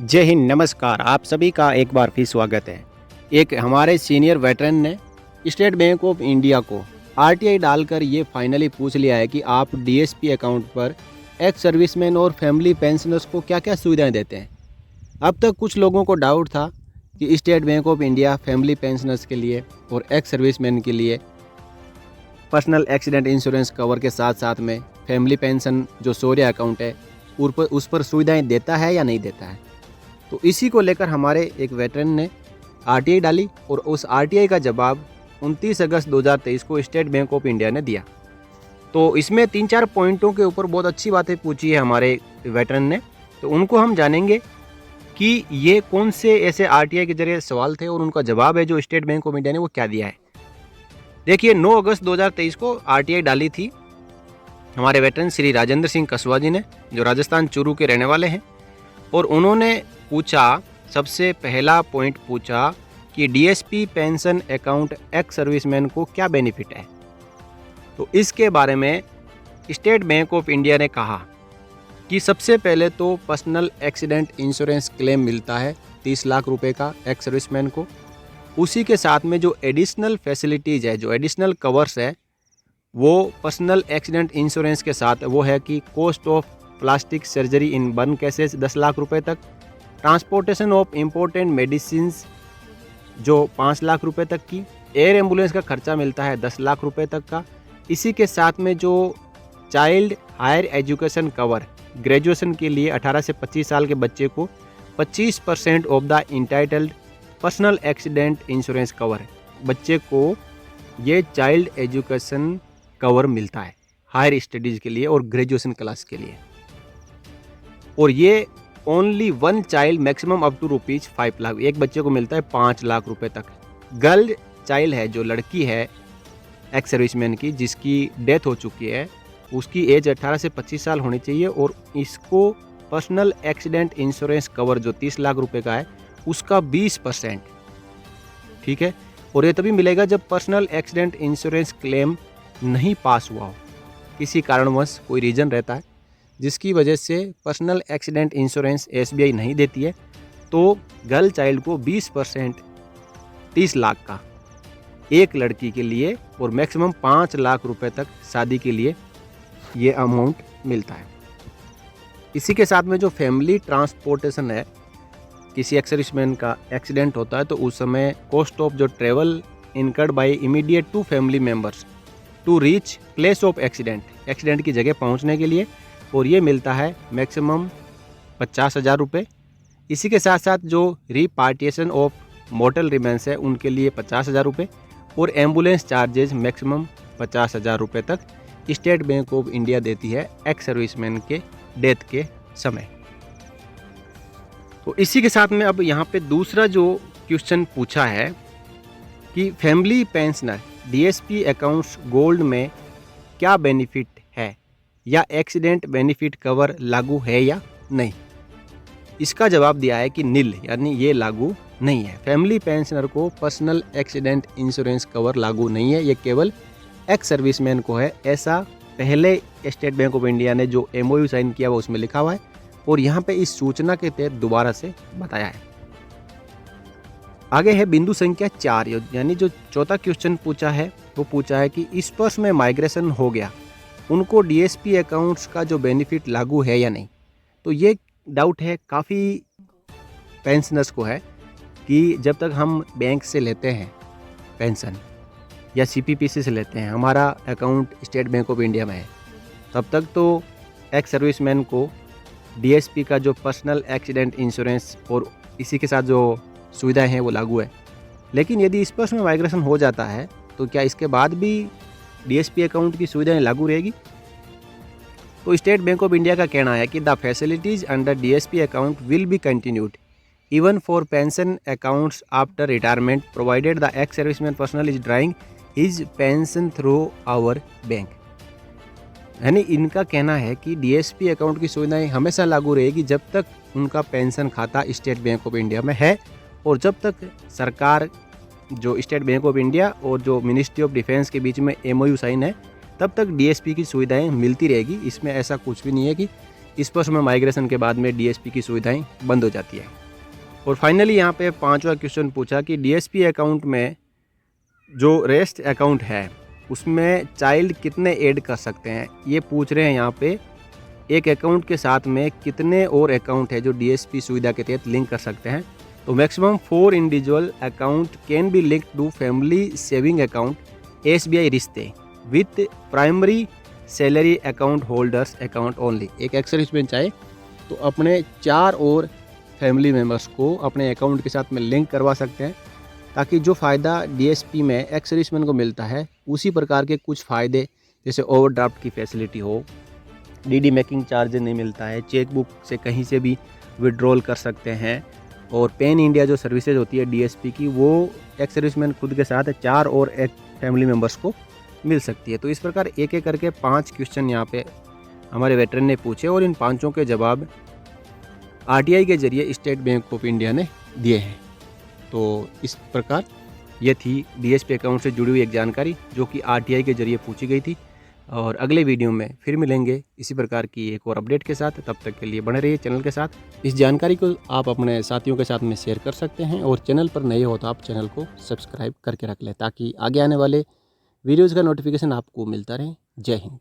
जय हिंद, नमस्कार। आप सभी का एक बार फिर स्वागत है। एक हमारे सीनियर वेटरन ने स्टेट बैंक ऑफ इंडिया को आरटीआई डालकर ये फाइनली पूछ लिया है कि आप डीएसपी अकाउंट पर एक्स सर्विसमैन और फैमिली पेंशनर्स को क्या क्या सुविधाएं देते हैं। अब तक कुछ लोगों को डाउट था कि state bank of India family pensioners के लिए और एक्स सर्विसमैन के लिए पर्सनल एक्सीडेंट इंश्योरेंस कवर के साथ साथ में फैमिली पेंशन जो शौर्य अकाउंट है उस पर सुविधाएँ देता है या नहीं देता है। तो इसी को लेकर हमारे एक वेटरन ने आरटीआई डाली और उस आरटीआई का जवाब 29 अगस्त 2023 को स्टेट बैंक ऑफ इंडिया ने दिया। तो इसमें 3-4 पॉइंटों के ऊपर बहुत अच्छी बातें पूछी है हमारे वेटरन ने, तो उनको हम जानेंगे कि ये कौन से ऐसे आरटीआई के जरिए सवाल थे और उनका जवाब है जो स्टेट बैंक ऑफ इंडिया ने वो क्या दिया है। देखिए, 9 अगस्त 2023 को आरटीआई डाली थी हमारे वेटरन श्री राजेंद्र सिंह कसवा जी ने, जो राजस्थान चूरू के रहने वाले हैं। और उन्होंने पूछा, सबसे पहला पॉइंट पूछा कि DSP pension account ex serviceman को क्या बेनिफिट है। तो इसके बारे में स्टेट बैंक ऑफ इंडिया ने कहा कि सबसे पहले तो पर्सनल एक्सीडेंट इंश्योरेंस क्लेम मिलता है 30 लाख रुपए का एक्स सर्विसमैन को। उसी के साथ में जो एडिशनल फैसिलिटीज़ है, जो एडिशनल कवर्स है, वो पर्सनल एक्सीडेंट इंश्योरेंस के साथ वो है कि cost of plastic surgery in 1 cases 10 lakh रुपए तक, ट्रांसपोर्टेशन ऑफ इम्पोर्टेंट मेडिसिन्स जो 5 लाख रुपए तक की, एयर एम्बुलेंस का खर्चा मिलता है 10 लाख रुपए तक का। इसी के साथ में जो child higher education cover graduation के लिए 18 से 25 साल के बच्चे को 25% of the entitled personal accident insurance cover, बच्चे को ये चाइल्ड एजुकेशन कवर मिलता है हायर स्टडीज़ के लिए और ग्रेजुएशन क्लास के लिए। और ये only 1 child maximum up to ₹5 lakh, एक बच्चे को मिलता है 5 लाख रुपए तक। गर्ल चाइल्ड है, जो लड़की है एक्स सर्विसमैन की जिसकी डेथ हो चुकी है, उसकी एज 18 से 25 साल होनी चाहिए और इसको पर्सनल एक्सीडेंट इंश्योरेंस कवर जो 30 लाख रुपए का है उसका 20%, ठीक है। और ये तभी मिलेगा जब पर्सनल एक्सीडेंट इंश्योरेंस क्लेम नहीं पास हुआ हो, किसी कारणवश कोई रीज़न रहता है जिसकी वजह से पर्सनल एक्सीडेंट इंश्योरेंस एसबीआई नहीं देती है, तो गर्ल चाइल्ड को 20% 30 लाख का एक लड़की के लिए और मैक्सिमम 5 लाख रुपए तक शादी के लिए ये अमाउंट मिलता है। इसी के साथ में जो फैमिली ट्रांसपोर्टेशन है, किसी एक्स सर्विसमैन का एक्सीडेंट होता है तो उस समय कॉस्ट ऑफ जो travel incurred by immediate to family members to reach place of accident की जगह पहुंचने के लिए, और ये मिलता है मैक्सिमम 50,000 रुपये। इसी के साथ साथ जो रिपार्टिशन ऑफ मोर्टल रिमेंस है उनके लिए 50,000 रुपये और एम्बुलेंस चार्जेज मैक्सिमम 50,000 रुपये तक स्टेट बैंक ऑफ इंडिया देती है एक्स सर्विसमैन के डेथ के समय। तो इसी के साथ में अब यहाँ पे दूसरा जो क्वेश्चन पूछा है कि family pensioner DSP accounts gold में क्या बेनिफिट है या एक्सीडेंट बेनिफिट कवर लागू है या नहीं। इसका जवाब दिया है कि नील, यानी ये लागू नहीं है। फैमिली पेंशनर को पर्सनल एक्सीडेंट इंश्योरेंस कवर लागू नहीं है, ये केवल एक्स सर्विसमैन को है। ऐसा पहले स्टेट बैंक ऑफ इंडिया ने जो एमओयू साइन किया वो उसमें लिखा हुआ है और यहाँ पे इस सूचना के तहत दोबारा से बताया है। आगे है बिंदु संख्या 4, यानी जो चौथा क्वेश्चन पूछा है वो पूछा है कि स्पर्श में माइग्रेशन हो गया उनको डीएसपी अकाउंट्स का जो बेनिफिट लागू है या नहीं। तो ये डाउट है काफ़ी पेंशनर्स को है कि जब तक हम बैंक से लेते हैं पेंशन या सीपीपीसी से लेते हैं, हमारा account state bank of India में है, तब तक तो एक्स सर्विसमैन को डीएसपी का जो पर्सनल एक्सीडेंट इंश्योरेंस और इसी के साथ जो सुविधाएं हैं वो लागू है। लेकिन यदि स्पर्श में माइग्रेशन हो जाता है तो क्या इसके बाद भी डीएसपी अकाउंट की सुविधाएं लागू रहेगी। तो स्टेट बैंक ऑफ इंडिया का कहना है कि the facilities under DSP account will be continued even for pension accounts after retirement provided the ex serviceman personal is drawing his pension through our bank. यानी इनका कहना है कि डीएसपी अकाउंट की सुविधाएं हमेशा लागू रहेगी जब तक उनका पेंशन खाता स्टेट बैंक ऑफ इंडिया में है और जब तक सरकार जो स्टेट बैंक ऑफ इंडिया और जो मिनिस्ट्री ऑफ डिफेंस के बीच में एमओयू साइन है तब तक डीएसपी की सुविधाएं मिलती रहेगी। इसमें ऐसा कुछ भी नहीं है कि इस पोस्ट में माइग्रेशन के बाद में डीएसपी की सुविधाएं बंद हो जाती है। और फाइनली यहाँ पे 5वां क्वेश्चन पूछा कि डीएसपी अकाउंट में जो रेस्ट अकाउंट है उसमें चाइल्ड कितने ऐड कर सकते हैं, ये पूछ रहे हैं यहाँ पे। एक अकाउंट के साथ में कितने और अकाउंट है जो डीएसपी सुविधा के तहत लिंक कर सकते हैं। तो maximum 4 individual account can be link to family saving account SBI Rishtey with primary salary account holders account only. एक एक्स सर्विसमैन चाहे तो अपने 4 और फैमिली मेम्बर्स को अपने अकाउंट के साथ में लिंक करवा सकते हैं, ताकि जो फ़ायदा डीएसपी में एक्स सर्विसमैन को मिलता है उसी प्रकार के कुछ फ़ायदे, जैसे ओवरड्राफ्ट की फैसिलिटी हो, डीडी मेकिंग चार्ज नहीं मिलता है, चेकबुक से कहीं से भी विड्रॉल कर सकते हैं, और पेन इंडिया जो सर्विसेज होती है डीएसपी की वो एक्स सर्विसमैन खुद के साथ 4 और एक फैमिली मेम्बर्स को मिल सकती है। तो इस प्रकार एक एक करके 5 क्वेश्चन यहाँ पे हमारे वेटरन ने पूछे और इन 5 के जवाब आरटीआई के जरिए स्टेट बैंक ऑफ इंडिया ने दिए हैं। तो इस प्रकार ये थी डीएसपी अकाउंट से जुड़ी हुई एक जानकारी जो कि आरटीआई के जरिए पूछी गई थी। और अगले वीडियो में फिर मिलेंगे इसी प्रकार की एक और अपडेट के साथ। तब तक के लिए बने रहिए चैनल के साथ। इस जानकारी को आप अपने साथियों के साथ में शेयर कर सकते हैं, और चैनल पर नए हो तो आप चैनल को सब्सक्राइब करके रख लें, ताकि आगे आने वाले वीडियोज़ का नोटिफिकेशन आपको मिलता रहे। जय हिंद।